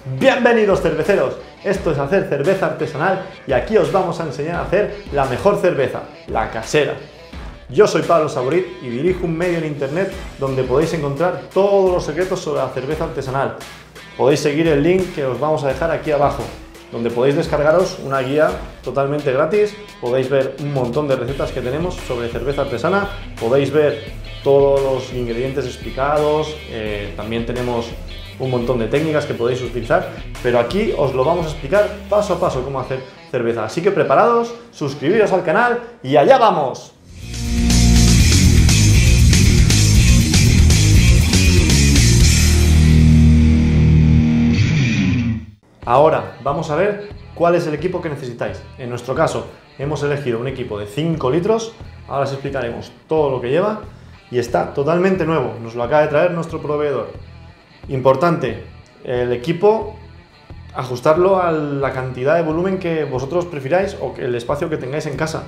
Bienvenidos cerveceros, esto es hacer cerveza artesanal y aquí os vamos a enseñar a hacer la mejor cerveza, la casera. Yo soy Pablo Saborit y dirijo un medio en internet donde podéis encontrar todos los secretos sobre la cerveza artesanal. Podéis seguir el link que os vamos a dejar aquí abajo, donde podéis descargaros una guía totalmente gratis, podéis ver un montón de recetas que tenemos sobre cerveza artesana, podéis ver todos los ingredientes explicados, también tenemos un montón de técnicas que podéis utilizar, pero aquí os lo vamos a explicar paso a paso cómo hacer cerveza. Así que preparados, suscribiros al canal y allá vamos. Ahora vamos a ver cuál es el equipo que necesitáis. En nuestro caso hemos elegido un equipo de 5 litros, ahora os explicaremos todo lo que lleva y está totalmente nuevo, nos lo acaba de traer nuestro proveedor. Importante, el equipo, ajustarlo a la cantidad de volumen que vosotros prefiráis o el espacio que tengáis en casa.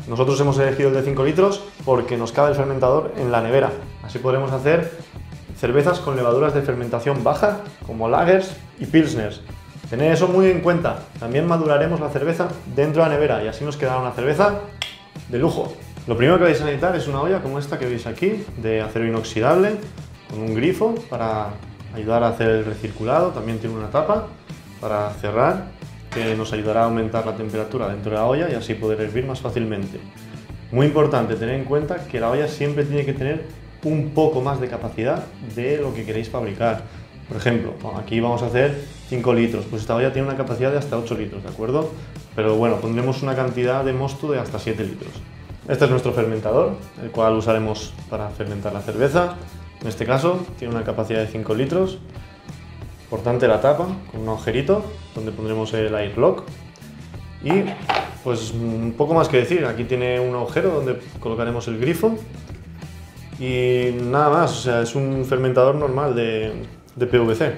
Nosotros hemos elegido el de 5 litros porque nos cabe el fermentador en la nevera. Así podremos hacer cervezas con levaduras de fermentación baja, como lagers y pilsners. Tened eso muy en cuenta. También maduraremos la cerveza dentro de la nevera y así nos quedará una cerveza de lujo. Lo primero que vais a necesitar es una olla como esta que veis aquí, de acero inoxidable, con un grifo para ayudar a hacer el recirculado. También tiene una tapa para cerrar que nos ayudará a aumentar la temperatura dentro de la olla y así poder hervir más fácilmente. Muy importante tener en cuenta que la olla siempre tiene que tener un poco más de capacidad de lo que queréis fabricar. Por ejemplo, aquí vamos a hacer 5 litros, pues esta olla tiene una capacidad de hasta 8 litros, ¿de acuerdo? Pero bueno, pondremos una cantidad de mosto de hasta 7 litros. Este es nuestro fermentador, el cual usaremos para fermentar la cerveza. En este caso tiene una capacidad de 5 litros. Importante la tapa con un agujerito donde pondremos el airlock. Y pues un poco más que decir, aquí tiene un agujero donde colocaremos el grifo. Y nada más, o sea, es un fermentador normal de PVC.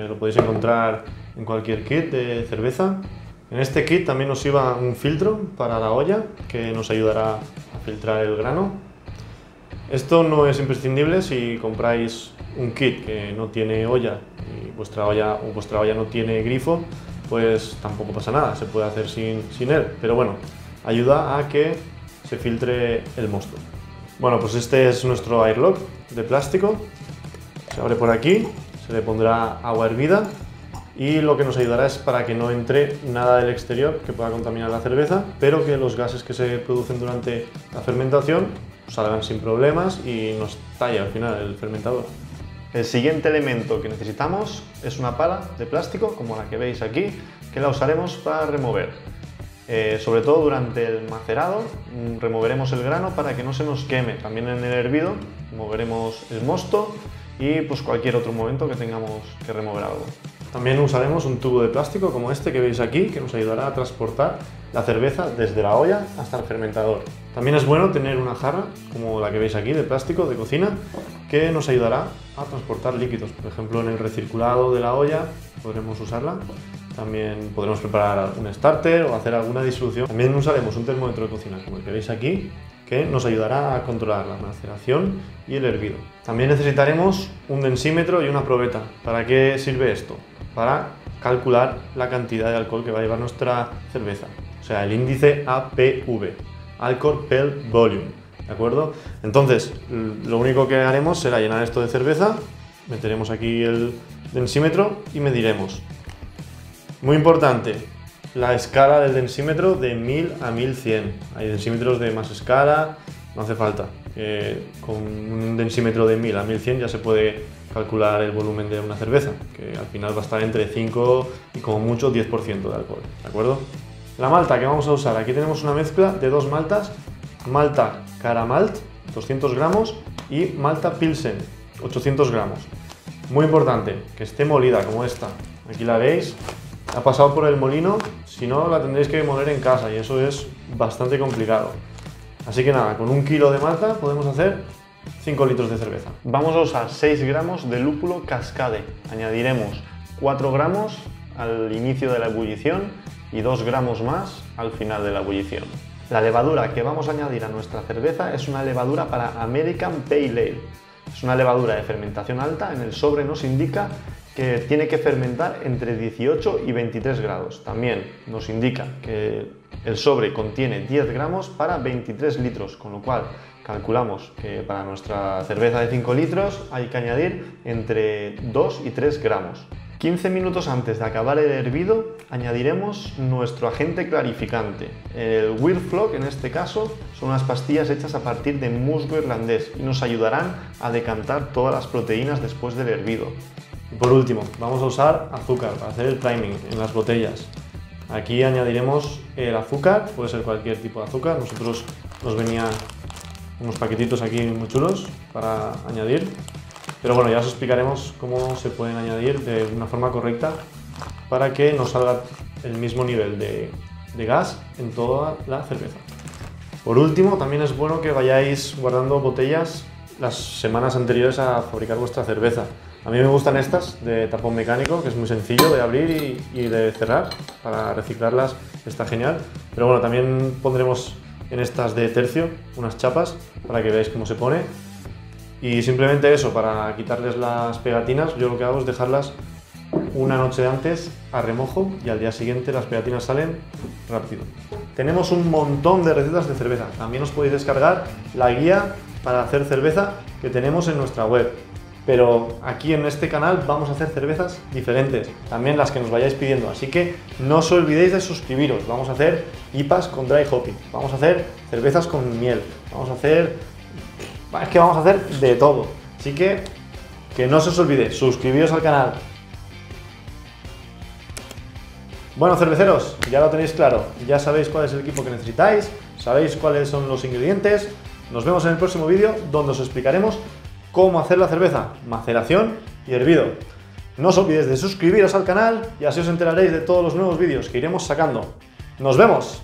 Lo podéis encontrar en cualquier kit de cerveza. En este kit también nos iba un filtro para la olla que nos ayudará a filtrar el grano. Esto no es imprescindible si compráis un kit que no tiene olla y vuestra olla no tiene grifo, pues tampoco pasa nada, se puede hacer sin él, pero bueno, ayuda a que se filtre el mosto. Bueno, pues este es nuestro airlock de plástico, se abre por aquí, se le pondrá agua hervida y lo que nos ayudará es para que no entre nada del exterior que pueda contaminar la cerveza, pero que los gases que se producen durante la fermentación salgan sin problemas y nos talle al final el fermentador. El siguiente elemento que necesitamos es una pala de plástico, como la que veis aquí, que la usaremos para remover. Sobre todo durante el macerado, removeremos el grano para que no se nos queme. También en el hervido moveremos el mosto y pues cualquier otro momento que tengamos que remover algo. También usaremos un tubo de plástico como este que veis aquí, que nos ayudará a transportar la cerveza desde la olla hasta el fermentador. También es bueno tener una jarra, como la que veis aquí, de plástico, de cocina, que nos ayudará a transportar líquidos. Por ejemplo, en el recirculado de la olla podremos usarla. También podremos preparar un starter o hacer alguna disolución. También usaremos un termómetro de cocina, como el que veis aquí, que nos ayudará a controlar la maceración y el hervido. También necesitaremos un densímetro y una probeta. ¿Para qué sirve esto? Para calcular la cantidad de alcohol que va a llevar nuestra cerveza, o sea, el índice APV, Alcohol per Volume, ¿de acuerdo? Entonces, lo único que haremos será llenar esto de cerveza, meteremos aquí el densímetro y mediremos. Muy importante, la escala del densímetro de 1000 a 1100. Hay densímetros de más escala, no hace falta. Con un densímetro de 1000 a 1100 ya se puede calcular el volumen de una cerveza, que al final va a estar entre 5 y como mucho 10% de alcohol, ¿de acuerdo? La malta que vamos a usar, aquí tenemos una mezcla de dos maltas, malta Caramalt, 200 gramos, y malta Pilsen, 800 gramos. Muy importante, que esté molida como esta, aquí la veis, ha pasado por el molino, si no la tendréis que moler en casa y eso es bastante complicado. Así que nada, con 1 kilo de malta podemos hacer 5 litros de cerveza. Vamos a usar 6 gramos de lúpulo Cascade. Añadiremos 4 gramos al inicio de la ebullición y 2 gramos más al final de la ebullición. La levadura que vamos a añadir a nuestra cerveza es una levadura para American Pale Ale. Es una levadura de fermentación alta, en el sobre nos indica que tiene que fermentar entre 18 y 23 grados. También nos indica que el sobre contiene 10 gramos para 23 litros, con lo cual calculamos que para nuestra cerveza de 5 litros hay que añadir entre 2 y 3 gramos. 15 minutos antes de acabar el hervido añadiremos nuestro agente clarificante. El Weird Flock, en este caso, son unas pastillas hechas a partir de musgo irlandés y nos ayudarán a decantar todas las proteínas después del hervido. Y por último, vamos a usar azúcar para hacer el priming en las botellas. Aquí añadiremos el azúcar, puede ser cualquier tipo de azúcar. Nosotros nos venían unos paquetitos aquí muy chulos para añadir. Pero bueno, ya os explicaremos cómo se pueden añadir de una forma correcta para que nos salga el mismo nivel de gas en toda la cerveza. Por último, también es bueno que vayáis guardando botellas las semanas anteriores a fabricar vuestra cerveza. A mí me gustan estas de tapón mecánico, que es muy sencillo de abrir y de cerrar. Para reciclarlas está genial. Pero bueno, también pondremos en estas de tercio unas chapas para que veáis cómo se pone. Y simplemente eso, para quitarles las pegatinas, yo lo que hago es dejarlas una noche antes a remojo y al día siguiente las pegatinas salen rápido. Tenemos un montón de recetas de cerveza. También os podéis descargar la guía para hacer cerveza que tenemos en nuestra web. Pero aquí en este canal vamos a hacer cervezas diferentes, también las que nos vayáis pidiendo. Así que no os olvidéis de suscribiros. Vamos a hacer IPAs con dry hopping, vamos a hacer cervezas con miel, vamos a hacer... Es que vamos a hacer de todo. Así que no se os olvide, suscribiros al canal. Bueno, cerveceros, ya lo tenéis claro. Ya sabéis cuál es el equipo que necesitáis, sabéis cuáles son los ingredientes. Nos vemos en el próximo vídeo donde os explicaremos cómo hacer la cerveza, maceración y hervido. No os olvidéis de suscribiros al canal y así os enteraréis de todos los nuevos vídeos que iremos sacando. ¡Nos vemos!